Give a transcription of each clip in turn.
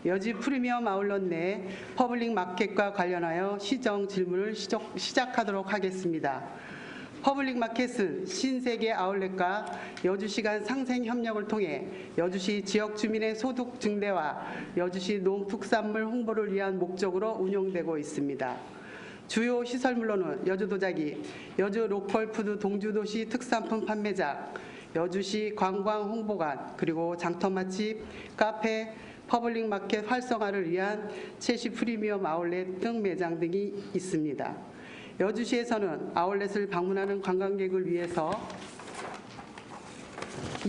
여주 프리미엄 아울렛 내 퍼블릭 마켓과 관련하여 시정 질문을 시작하도록 하겠습니다. 퍼블릭 마켓은 신세계 아울렛과 여주시 간 상생 협력을 통해 여주시 지역 주민의 소득 증대와 여주시 농특산물 홍보를 위한 목적으로 운영되고 있습니다. 주요 시설물로는 여주도자기, 여주 로컬푸드 동주도시 특산품 판매장, 여주시 관광 홍보관, 그리고 장터 맛집, 카페, 퍼블릭 마켓 활성화를 위한 채시 프리미엄 아울렛 등 매장 등이 있습니다. 여주시에서는 아울렛을 방문하는 관광객을 위해서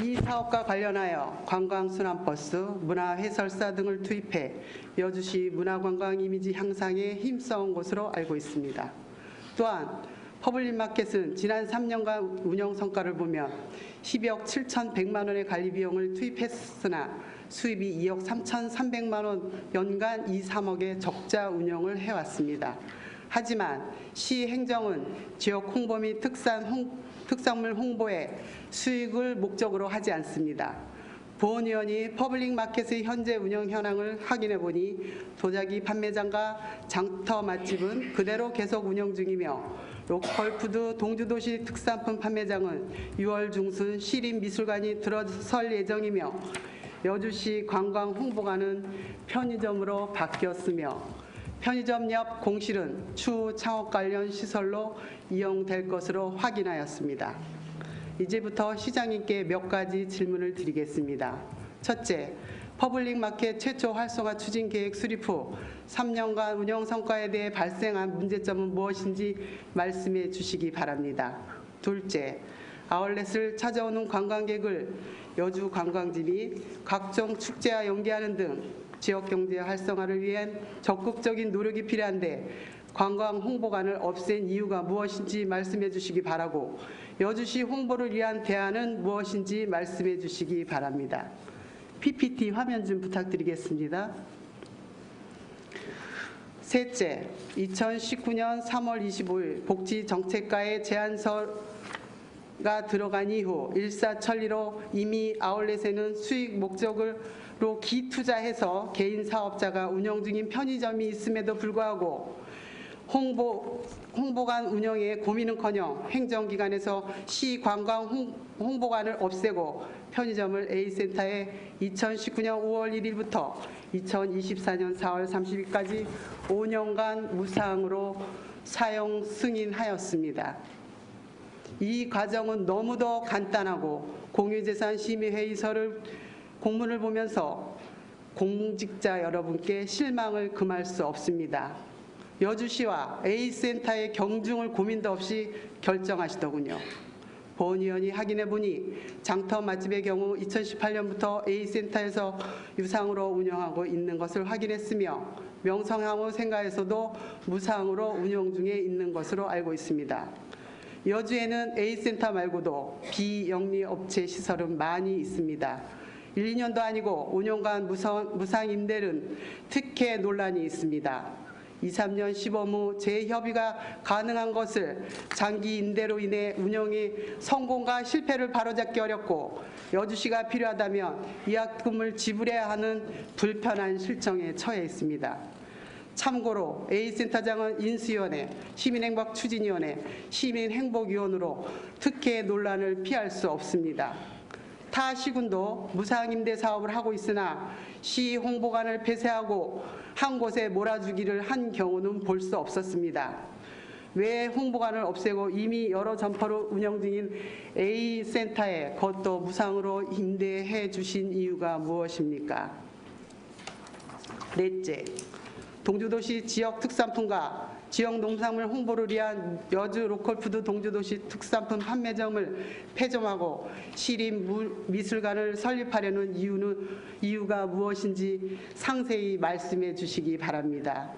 이 사업과 관련하여 관광순환버스, 문화해설사 등을 투입해 여주시 문화관광 이미지 향상에 힘써온 것으로 알고 있습니다. 또한 퍼블릭 마켓은 지난 3년간 운영 성과를 보면 10억 7,100만 원의 관리 비용을 투입했으나 수입이 2억 3,300만 원, 연간 2, 3억의 적자 운영을 해왔습니다. 하지만 시 행정은 지역 홍보 및 특산물 홍보에 수익을 목적으로 하지 않습니다. 보훈위원이 퍼블릭 마켓의 현재 운영 현황을 확인해 보니 도자기 판매장과 장터 맛집은 그대로 계속 운영 중이며 로컬푸드 동주도시 특산품 판매장은 6월 중순 시립미술관이 들어설 예정이며 여주시 관광 홍보관은 편의점으로 바뀌었으며 편의점 옆 공실은 추후 창업 관련 시설로 이용될 것으로 확인하였습니다. 이제부터 시장님께 몇 가지 질문을 드리겠습니다. 첫째, 퍼블릭 마켓 최초 활성화 추진 계획 수립 후 3년간 운영 성과에 대해 발생한 문제점은 무엇인지 말씀해 주시기 바랍니다. 둘째, 아울렛을 찾아오는 관광객을 여주 관광지 각종 축제와 연계하는 등 지역경제 활성화를 위한 적극적인 노력이 필요한데 관광 홍보관을 없앤 이유가 무엇인지 말씀해 주시기 바라고 여주시 홍보를 위한 대안은 무엇인지 말씀해 주시기 바랍니다. PPT 화면 좀 부탁드리겠습니다. 셋째, 2019년 3월 25일 복지정책과의 제안서가 들어간 이후 일사천리로 이미 아울렛에는 수익 목적으로 기투자해서 개인 사업자가 운영 중인 편의점이 있음에도 불구하고 홍보관 운영에 고민은커녕 행정기관에서 시 관광 홍보관을 없애고 편의점을 A센터에 2019년 5월 1일부터 2024년 4월 30일까지 5년간 무상으로 사용 승인하였습니다. 이 과정은 너무도 간단하고 공유재산 심의회의서를 공문을 보면서 공직자 여러분께 실망을 금할 수 없습니다. 여주시와 A센터의 경중을 고민도 없이 결정하시더군요. 보훈위원이 확인해 보니 장터 맛집의 경우 2018년부터 A센터에서 유상으로 운영하고 있는 것을 확인했으며 명성황후 생가에서도 무상으로 운영 중에 있는 것으로 알고 있습니다. 여주에는 A센터 말고도 비영리업체 시설은 많이 있습니다. 1, 2년도 아니고 5년간 무상 임대는 특혜 논란이 있습니다. 2, 3년 시범 후 재협의가 가능한 것을 장기 임대로 인해 운영의 성공과 실패를 바로잡기 어렵고 여주시가 필요하다면 위약금을 지불해야 하는 불편한 실정에 처해 있습니다. 참고로 A센터장은 인수위원회, 시민행복추진위원회, 시민행복위원으로 특혜 논란을 피할 수 없습니다. 타 시군도 무상임대 사업을 하고 있으나 시 홍보관을 폐쇄하고 한 곳에 몰아주기를 한 경우는 볼 수 없었습니다. 왜 홍보관을 없애고 이미 여러 점포로 운영 중인 A센터에 그것도 무상으로 임대해 주신 이유가 무엇입니까? 넷째, 동주도시 지역 특산품과 지역 농산물 홍보를 위한 여주 로컬푸드 동주도시 특산품 판매점을 폐점하고 시립미술관을 설립하려는 이유가 무엇인지 상세히 말씀해 주시기 바랍니다.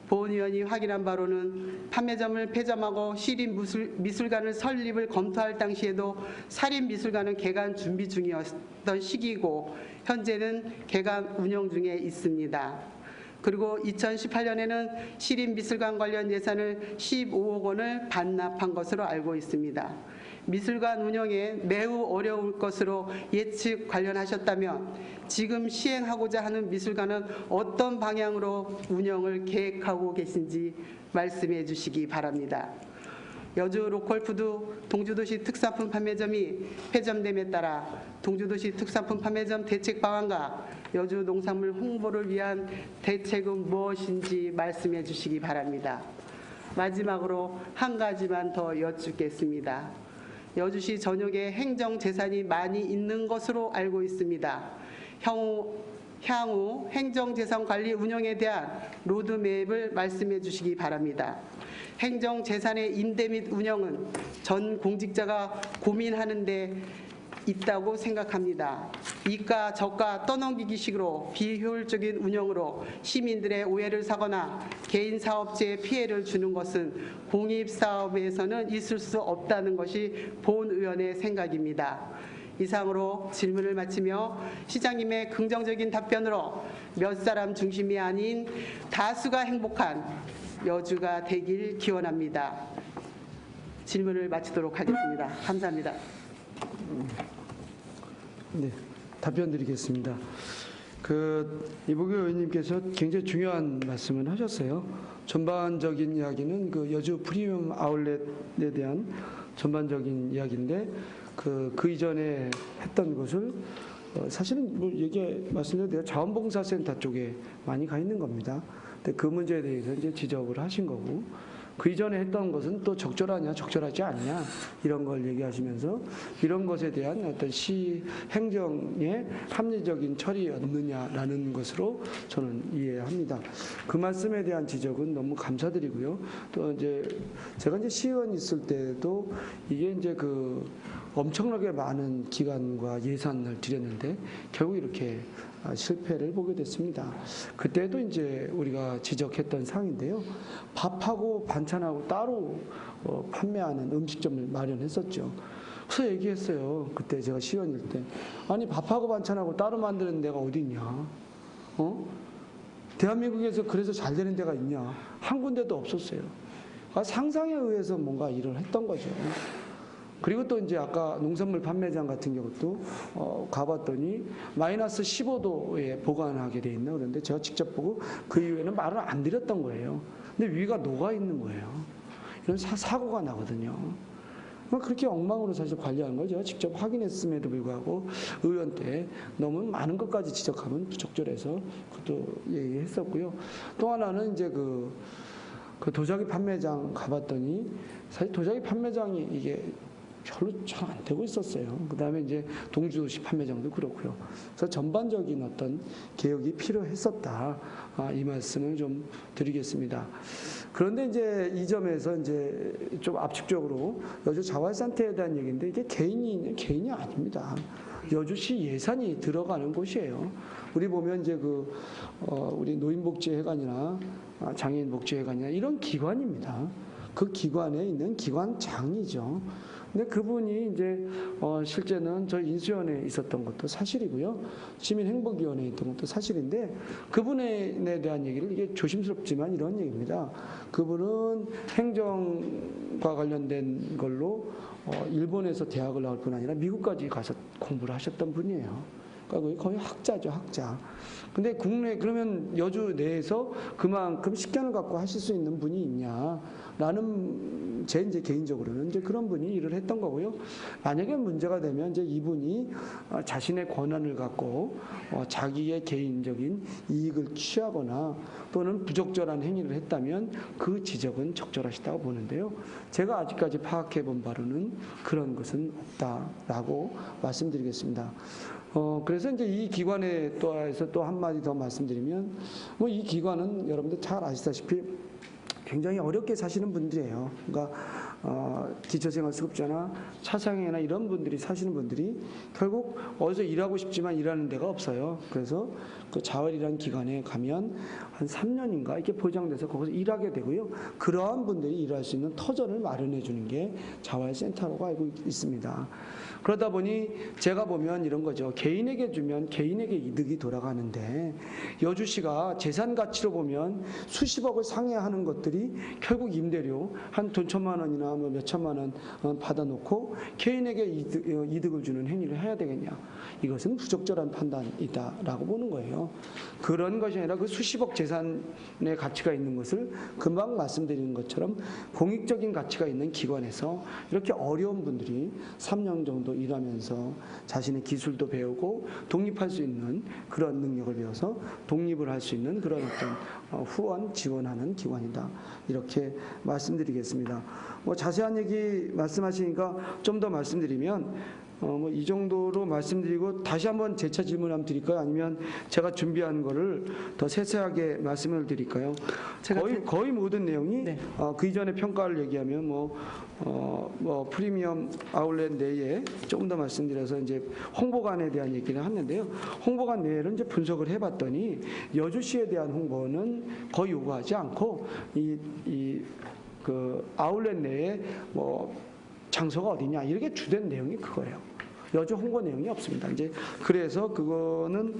보훈위원이 확인한 바로는 판매점을 폐점하고 시립미술관을 설립을 검토할 당시에도 사립미술관은 개관 준비 중이었던 시기이고 현재는 개관 운영 중에 있습니다. 그리고 2018년에는 시립미술관 관련 예산을 15억 원을 반납한 것으로 알고 있습니다. 미술관 운영에 매우 어려울 것으로 예측 관련하셨다면 지금 시행하고자 하는 미술관은 어떤 방향으로 운영을 계획하고 계신지 말씀해 주시기 바랍니다. 여주 로컬푸드 동주도시 특산품 판매점이 폐점됨에 따라 동주도시 특산품 판매점 대책 방안과 여주 농산물 홍보를 위한 대책은 무엇인지 말씀해 주시기 바랍니다. 마지막으로 한 가지만 더 여쭙겠습니다. 여주시 전역에 행정재산이 많이 있는 것으로 알고 있습니다. 향후 행정재산 관리 운영에 대한 로드맵을 말씀해 주시기 바랍니다. 행정재산의 임대 및 운영은 전 공직자가 고민하는 데 있다고 생각합니다. 이가 저가 떠넘기기식으로 비효율적인 운영으로 시민들의 오해를 사거나 개인 사업체에 피해를 주는 것은 공입사업에서는 있을 수 없다는 것이 본 의원의 생각입니다. 이상으로 질문을 마치며 시장님의 긍정적인 답변으로 몇 사람 중심이 아닌 다수가 행복한 여주가 되길 기원합니다. 질문을 마치도록 하겠습니다. 감사합니다. 네, 답변 드리겠습니다. 이보규 의원님께서 굉장히 중요한 말씀을 하셨어요. 전반적인 이야기는 여주 프리미엄 아울렛에 대한 전반적인 이야기인데 그 이전에 했던 것을 사실은 말씀드려도 자원봉사센터 쪽에 많이 가 있는 겁니다. 근데 그 문제에 대해서 이제 지적을 하신 거고, 그 이전에 했던 것은 또 적절하냐 적절하지 않냐 이런 걸 얘기하시면서 이런 것에 대한 어떤 시 행정의 합리적인 처리였느냐라는 것으로 저는 이해합니다. 그 말씀에 대한 지적은 너무 감사드리고요. 또 이제 제가 이제 시의원 있을 때도 이게 이제 엄청나게 많은 기간과 예산을 들였는데 결국 이렇게 실패를 보게 됐습니다. 그때도 이제 우리가 지적했던 사항인데요. 밥하고 반찬하고 따로 판매하는 음식점을 마련했었죠. 그래서 얘기했어요. 그때 제가 시의원일 때. 아니 밥하고 반찬하고 따로 만드는 데가 어디 있냐? 대한민국에서 그래서 잘 되는 데가 있냐? 한 군데도 없었어요. 상상에 의해서 뭔가 일을 했던 거죠. 그리고 또 이제 아까 농산물 판매장 같은 경우도 가봤더니 마이너스 15도에 보관하게 돼 있나 그런데 제가 직접 보고 그 이후에는 말을 안 드렸던 거예요. 근데 위가 녹아 있는 거예요. 이런 사고가 나거든요. 그렇게 엉망으로 사실 관리하는 걸 제가 직접 확인했음에도 불구하고 의원 때 너무 많은 것까지 지적하면 부적절해서 그것도 얘기했었고요. 또 하나는 이제 그 도자기 판매장 가봤더니 사실 도자기 판매장이 이게 별로 잘 안 되고 있었어요. 그 다음에 이제 동주도시 판매장도 그렇고요. 그래서 전반적인 어떤 개혁이 필요했었다. 이 말씀을 좀 드리겠습니다. 그런데 이제 이 점에서 이제 좀 압축적으로 여주 자활산태에 대한 얘기인데 이게 개인이 아닙니다. 여주시 예산이 들어가는 곳이에요. 우리 보면 이제 우리 노인복지회관이나 장애인복지회관이나 이런 기관입니다. 그 기관에 있는 기관장이죠. 근데 그분이 이제 실제는 저희 인수위원회에 있었던 것도 사실이고요. 시민행복위원회에 있던 것도 사실인데 그분에 대한 얘기를 이게 조심스럽지만 이런 얘기입니다. 그분은 행정과 관련된 걸로 일본에서 대학을 나올 뿐 아니라 미국까지 가서 공부를 하셨던 분이에요. 그러니까 거의 학자죠, 학자. 근데 그러면 여주 내에서 그만큼 식견을 갖고 하실 수 있는 분이 있냐라는 제 이제 개인적으로는 이제 그런 분이 일을 했던 거고요. 만약에 문제가 되면 이제 이분이 자신의 권한을 갖고 자기의 개인적인 이익을 취하거나 또는 부적절한 행위를 했다면 그 지적은 적절하시다고 보는데요. 제가 아직까지 파악해 본 바로는 그런 것은 없다라고 말씀드리겠습니다. 그래서 이제 이 기관에 또 한마디 더 말씀드리면, 이 기관은 여러분들 잘 아시다시피 굉장히 어렵게 사시는 분들이에요. 그러니까, 기초생활수급자나 차상회나 이런 분들이 사시는 분들이 결국 어디서 일하고 싶지만 일하는 데가 없어요. 그래서 그 자활이라는 기관에 가면 한 3년인가 이렇게 보장돼서 거기서 일하게 되고요. 그러한 분들이 일할 수 있는 터전을 마련해 주는 게 자활센터라고 알고 있습니다. 그러다 보니 제가 보면 이런 거죠. 개인에게 주면 개인에게 이득이 돌아가는데 여주시가 재산 가치로 보면 수십억을 상회하는 것들이 결국 임대료 한 돈 1,000만 원이나 뭐 몇 천만 원 받아놓고 개인에게 이득을 주는 행위를 해야 되겠냐. 이것은 부적절한 판단이다라고 보는 거예요. 그런 것이 아니라 그 수십억 재산의 가치가 있는 것을 금방 말씀드린 것처럼 공익적인 가치가 있는 기관에서 이렇게 어려운 분들이 3년 정도 일하면서 자신의 기술도 배우고 독립할 수 있는 그런 능력을 배워서 독립을 할 수 있는 그런 어떤 후원, 지원하는 기관이다. 이렇게 말씀드리겠습니다. 뭐 자세한 얘기 말씀하시니까 좀 더 말씀드리면 뭐 이 정도로 말씀드리고 다시 한번 재차 질문 한번 드릴까요? 아니면 제가 준비한 거를 더 세세하게 말씀을 드릴까요? 거의 모든 내용이 네. 그 이전에 평가를 얘기하면 뭐 프리미엄 아울렛 내에 조금 더 말씀드려서 이제 홍보관에 대한 얘기를 했는데요. 홍보관 내에는 이제 분석을 해봤더니 여주시에 대한 홍보는 거의 요구하지 않고 그 아울렛 내에 뭐 장소가 어디냐 이렇게 주된 내용이 그거예요. 여주 홍보 내용이 없습니다. 이제 그래서 그거는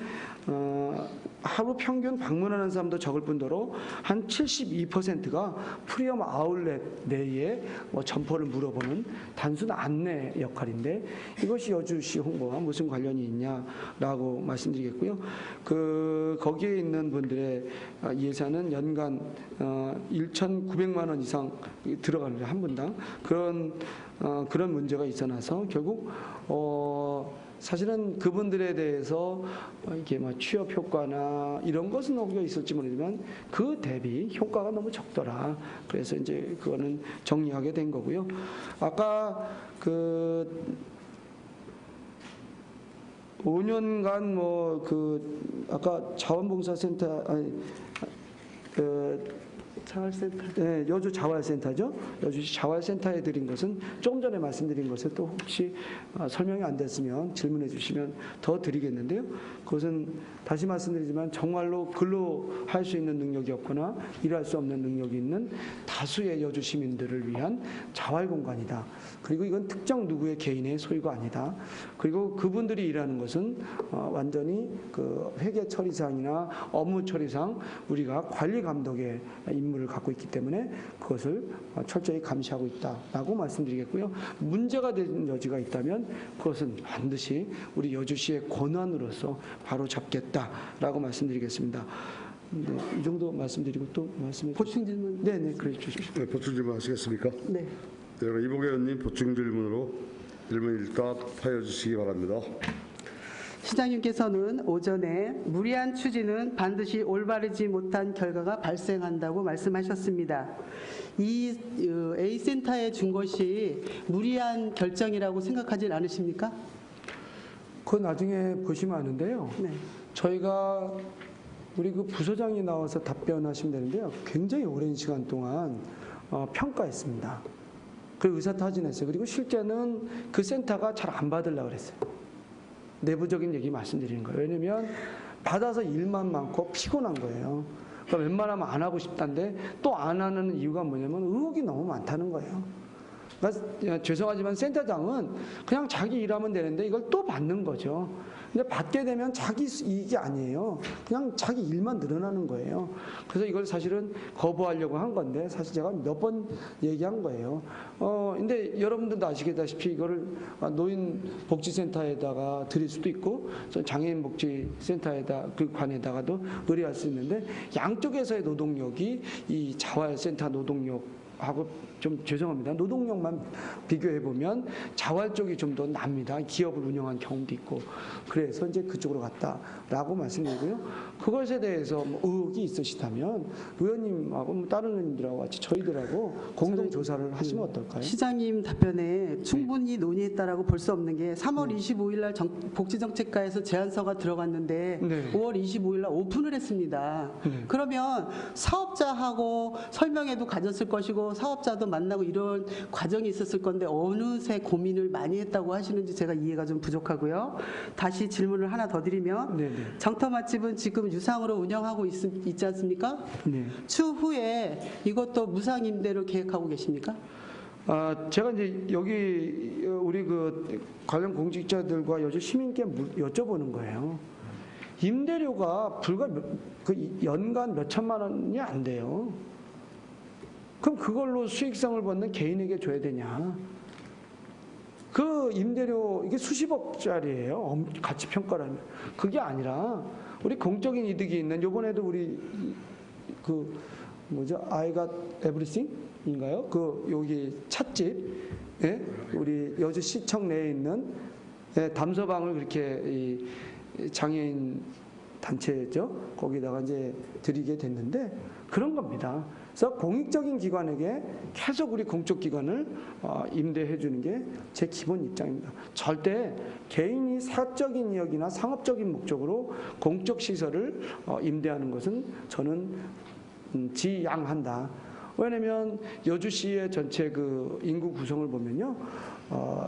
하루 평균 방문하는 사람도 적을 뿐더러 한 72%가 프리미엄 아울렛 내에 뭐 점포를 물어보는 단순 안내 역할인데 이것이 여주시 홍보와 무슨 관련이 있냐라고 말씀드리겠고요. 거기에 있는 분들의 예산은 연간 1,900만 원 이상 들어가는 한 분당 그런 문제가 있어나서 결국 사실은 그분들에 대해서 이렇게 뭐 취업 효과나 이런 것은 오히려 있을지 모르지만 그 대비 효과가 너무 적더라. 그래서 이제 그거는 정리하게 된 거고요. 아까 5년간 아까 자원봉사센터 자활센터. 네, 여주 자활센터죠. 여주시 자활센터에 드린 것은 조금 전에 말씀드린 것에 또 혹시 설명이 안 됐으면 질문해 주시면 더 드리겠는데요. 그것은 다시 말씀드리지만 정말로 근로할 수 있는 능력이 없거나 일할 수 없는 능력이 있는 다수의 여주 시민들을 위한 자활 공간이다. 그리고 이건 특정 누구의 개인의 소유가 아니다. 그리고 그분들이 일하는 것은 완전히 그 회계 처리상이나 업무 처리상 우리가 관리 감독의 임무를 갖고 있기 때문에 그것을 철저히 감시하고 있다라고 말씀드리겠고요. 문제가 되는 여지가 있다면 그것은 반드시 우리 여주시의 권한으로서 바로 잡겠다라고 말씀드리겠습니다. 네, 이 정도 말씀드리고 또 말씀해 주시죠. 보충 질문. 네, 그래 주십시오. 네, 보충 질문 하시겠습니까? 네. 네, 그럼 이봉계 의원님 보충 질문으로 질문 일답하여 주시기 바랍니다. 시장님께서는 오전에 무리한 추진은 반드시 올바르지 못한 결과가 발생한다고 말씀하셨습니다. 이 A센터에 준 것이 무리한 결정이라고 생각하진 않으십니까? 그건 나중에 보시면 아는데요. 네. 저희가 우리 그 부서장이 나와서 답변하시면 되는데요. 굉장히 오랜 시간 동안 평가했습니다. 그리고 의사타진했어요. 그리고 실제는 그 센터가 잘 안 받으려고 그랬어요. 내부적인 얘기 말씀드리는 거예요. 왜냐면 받아서 일만 많고 피곤한 거예요. 그러니까 웬만하면 안 하고 싶다는데 또 안 하는 이유가 뭐냐면 의혹이 너무 많다는 거예요. 그러니까 죄송하지만 센터장은 그냥 자기 일하면 되는데 이걸 또 받는 거죠. 근데 받게 되면 자기 이익이 아니에요. 그냥 자기 일만 늘어나는 거예요. 그래서 이걸 사실은 거부하려고 한 건데 사실 제가 몇 번 얘기한 거예요. 근데 여러분들도 아시다시피 이거를 노인복지센터에다가 드릴 수도 있고 장애인복지센터에다 그 관에다가도 의뢰할 수 있는데 양쪽에서의 노동력이 이 자활센터 노동력하고 좀 죄송합니다. 노동력만 비교해 보면 자활 쪽이 좀 더 납니다. 기업을 운영한 경험도 있고 그래서 이제 그쪽으로 갔다라고 말씀드리고요. 그것에 대해서 뭐 의혹이 있으시다면 의원님하고 뭐 다른 의원님들하고 같이 저희들하고 공동 조사를 하시면 어떨까요? 시장님 답변에 충분히 논의했다라고 볼 수 없는 게 3월 25일 날 복지정책과에서 제안서가 들어갔는데 네. 5월 25일 날 오픈을 했습니다. 네. 그러면 사업자하고 설명회도 가졌을 것이고 사업자도 만나고 이런 과정이 있었을 건데 어느새 고민을 많이 했다고 하시는지 제가 이해가 좀 부족하고요. 다시 질문을 하나 더 드리면 네네. 정터 맛집은 지금 유상으로 운영하고 있지 않습니까? 네. 추후에 이것도 무상 임대를 계획하고 계십니까? 제가 이제 여기 우리 그 관련 공직자들과 여주 시민께 여쭤보는 거예요. 임대료가 불과 그 연간 몇 천만 원이 안 돼요. 그럼 그걸로 수익성을 받는 개인에게 줘야 되냐? 그 임대료 이게 수십억짜리예요. 가치 평가라면. 그게 아니라 우리 공적인 이득이 있는 요번에도 우리 그 뭐죠? I got everything인가요? 그 여기 찻집, 예? 우리 여주시청 내에 있는 담서방을 그렇게 이 장애인 단체죠. 거기다가 이제 드리게 됐는데 그런 겁니다. 그래서 공익적인 기관에게 계속 우리 공적 기관을 임대해 주는 게 제 기본 입장입니다. 절대 개인이 사적인 이익이나 상업적인 목적으로 공적 시설을 임대하는 것은 저는 지양한다. 왜냐하면 여주시의 전체 그 인구 구성을 보면요,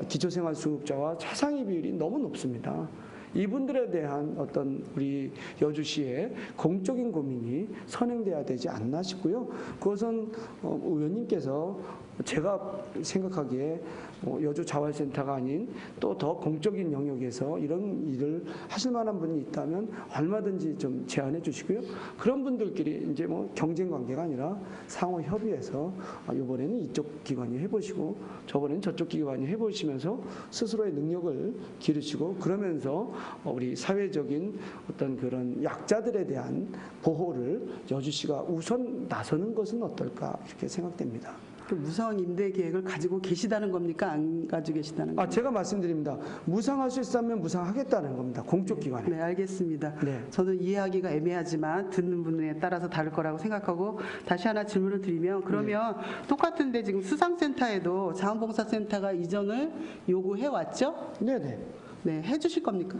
기초생활수급자와 차상위 비율이 너무 높습니다. 이분들에 대한 어떤 우리 여주시의 공적인 고민이 선행돼야 되지 않나 싶고요. 그것은 의원님께서 제가 생각하기에 여주자활센터가 아닌 또 더 공적인 영역에서 이런 일을 하실 만한 분이 있다면 얼마든지 좀 제안해 주시고요. 그런 분들끼리 이제 뭐 경쟁 관계가 아니라 상호 협의해서 이번에는 이쪽 기관이 해보시고 저번에는 저쪽 기관이 해보시면서 스스로의 능력을 기르시고 그러면서 우리 사회적인 어떤 그런 약자들에 대한 보호를 여주시가 우선 나서는 것은 어떨까 이렇게 생각됩니다. 그 무상 임대 계획을 가지고 계시다는 겁니까? 안 가지고 계시다는 겁니까? 제가 말씀드립니다. 무상할 수 있다면 무상하겠다는 겁니다. 공적 기관에. 네, 알겠습니다. 네. 저는 이해하기가 애매하지만 듣는 분에 따라서 다를 거라고 생각하고 다시 하나 질문을 드리면 그러면 똑같은데 지금 수상센터에도 자원봉사센터가 이전을 요구해 왔죠? 네네. 네, 해주실 겁니까?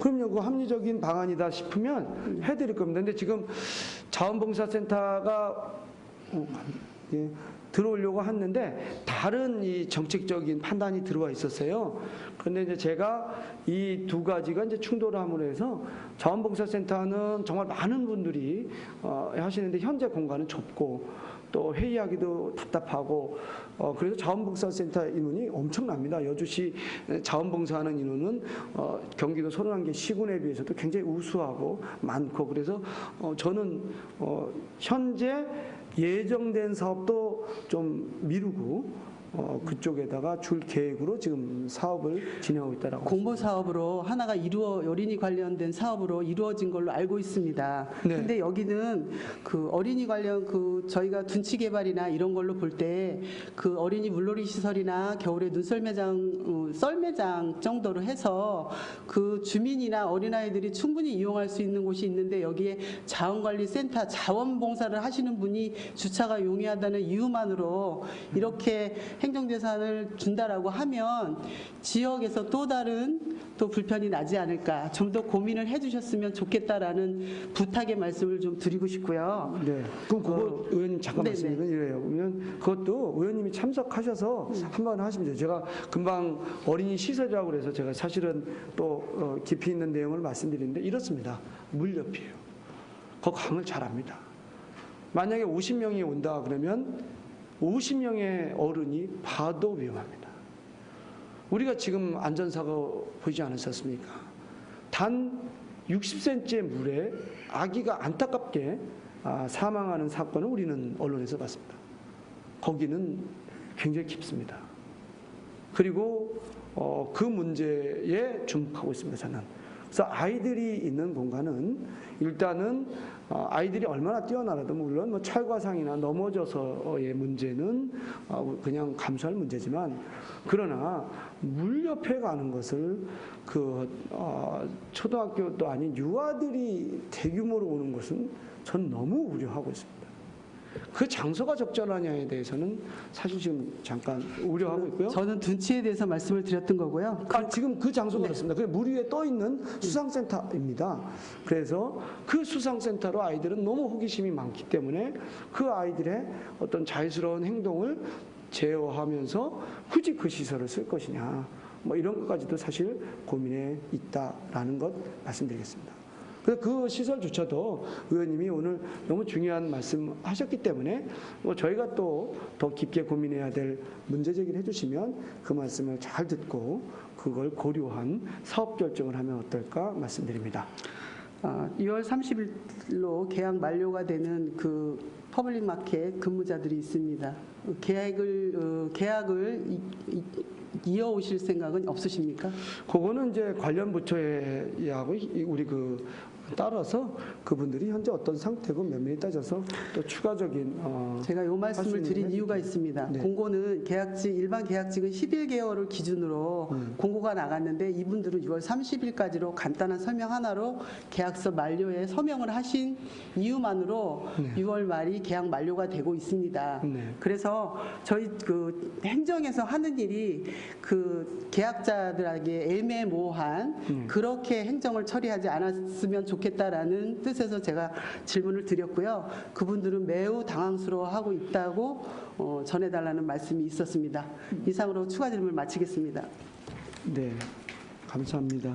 그럼요. 그 합리적인 방안이다 싶으면 해드릴 겁니다. 근데 지금 자원봉사센터가 예, 들어오려고 했는데 다른 이 정책적인 판단이 들어와 있었어요. 그런데 이제 제가 이 두 가지가 이제 충돌함으로 해서 자원봉사센터는 정말 많은 분들이 하시는데 현재 공간은 좁고 또 회의하기도 답답하고 그래서 자원봉사센터 인원이 엄청납니다. 여주시 자원봉사하는 인원은 경기도 31개 시군에 비해서도 굉장히 우수하고 많고 그래서 저는 현재 예정된 사업도 좀 미루고 그쪽에다가 줄 계획으로 지금 사업을 진행하고 있다라고. 공모 사업으로 하나가 어린이 관련된 사업으로 이루어진 걸로 알고 있습니다. 네. 근데 여기는 그 어린이 관련 그 저희가 둔치 개발이나 이런 걸로 볼 때 그 어린이 물놀이 시설이나 겨울에 눈썰매장, 썰매장 정도로 해서 그 주민이나 어린아이들이 충분히 이용할 수 있는 곳이 있는데 여기에 자원관리센터, 자원봉사를 하시는 분이 주차가 용이하다는 이유만으로 이렇게 행정재산을 준다라고 하면 지역에서 또 다른 또 불편이 나지 않을까 좀 더 고민을 해주셨으면 좋겠다라는 부탁의 말씀을 좀 드리고 싶고요. 네. 그럼 그거 의원님 잠깐 네네. 말씀드리면 이래요. 그러면 그것도 의원님이 참석하셔서 한번 하시면 돼요. 제가 금방 어린이 시설이라고 그래서 제가 사실은 또 깊이 있는 내용을 말씀드리는데 이렇습니다. 물 옆이에요. 그 강을 잘 압니다. 만약에 50명이 온다 그러면 50명의 어른이 봐도 위험합니다. 우리가 지금 안전사고 보이지 않으셨습니까? 단 60cm의 물에 아기가 안타깝게 사망하는 사건을 우리는 언론에서 봤습니다. 거기는 굉장히 깊습니다. 그리고 그 문제에 주목하고 있습니다. 저는. 그래서 아이들이 있는 공간은 일단은 아이들이 얼마나 뛰어나라도 물론 뭐 찰과상이나 넘어져서의 문제는 그냥 감수할 문제지만 그러나 물 옆에 가는 것을 초등학교도 아닌 유아들이 대규모로 오는 것은 전 너무 우려하고 있습니다. 그 장소가 적절하냐에 대해서는 사실 지금 잠깐 우려하고 있고요. 저는 둔치에 대해서 말씀을 드렸던 거고요. 지금 그 장소가 그렇습니다. 그 물 위에 떠 있는 수상센터입니다. 그래서 그 수상센터로 아이들은 너무 호기심이 많기 때문에 그 아이들의 어떤 자유스러운 행동을 제어하면서 굳이 그 시설을 쓸 것이냐, 뭐 이런 것까지도 사실 고민에 있다라는 것 말씀드리겠습니다. 그래서 그 시설조차도 의원님이 오늘 너무 중요한 말씀하셨기 때문에 뭐 저희가 또 더 깊게 고민해야 될 문제 제기를 해주시면 그 말씀을 잘 듣고 그걸 고려한 사업 결정을 하면 어떨까 말씀드립니다. 6월 30일로 계약 만료가 되는 그 퍼블릭 마켓 근무자들이 있습니다. 계약을 이어오실 생각은 없으십니까? 그거는 이제 관련 부처하고 우리 따라서 그분들이 현재 어떤 상태고 면밀히 따져서 또 추가적인 제가 요 할수 말씀을 있는 드린 게 이유가 있습니다. 네. 공고는 일반 계약직은 11개월을 기준으로 공고가 나갔는데 이분들은 6월 30일까지로 간단한 설명 하나로 계약서 만료에 서명을 하신 이유만으로 네. 6월 말이 계약 만료가 되고 있습니다. 네. 그래서 저희 행정에서 하는 일이 계약자들에게 애매모호한 그렇게 행정을 처리하지 않았으면 좋겠다라는 뜻에서 제가 질문을 드렸고요. 그분들은 매우 당황스러워하고 있다고 전해달라는 말씀이 있었습니다. 이상으로 추가 질문을 마치겠습니다. 네, 감사합니다.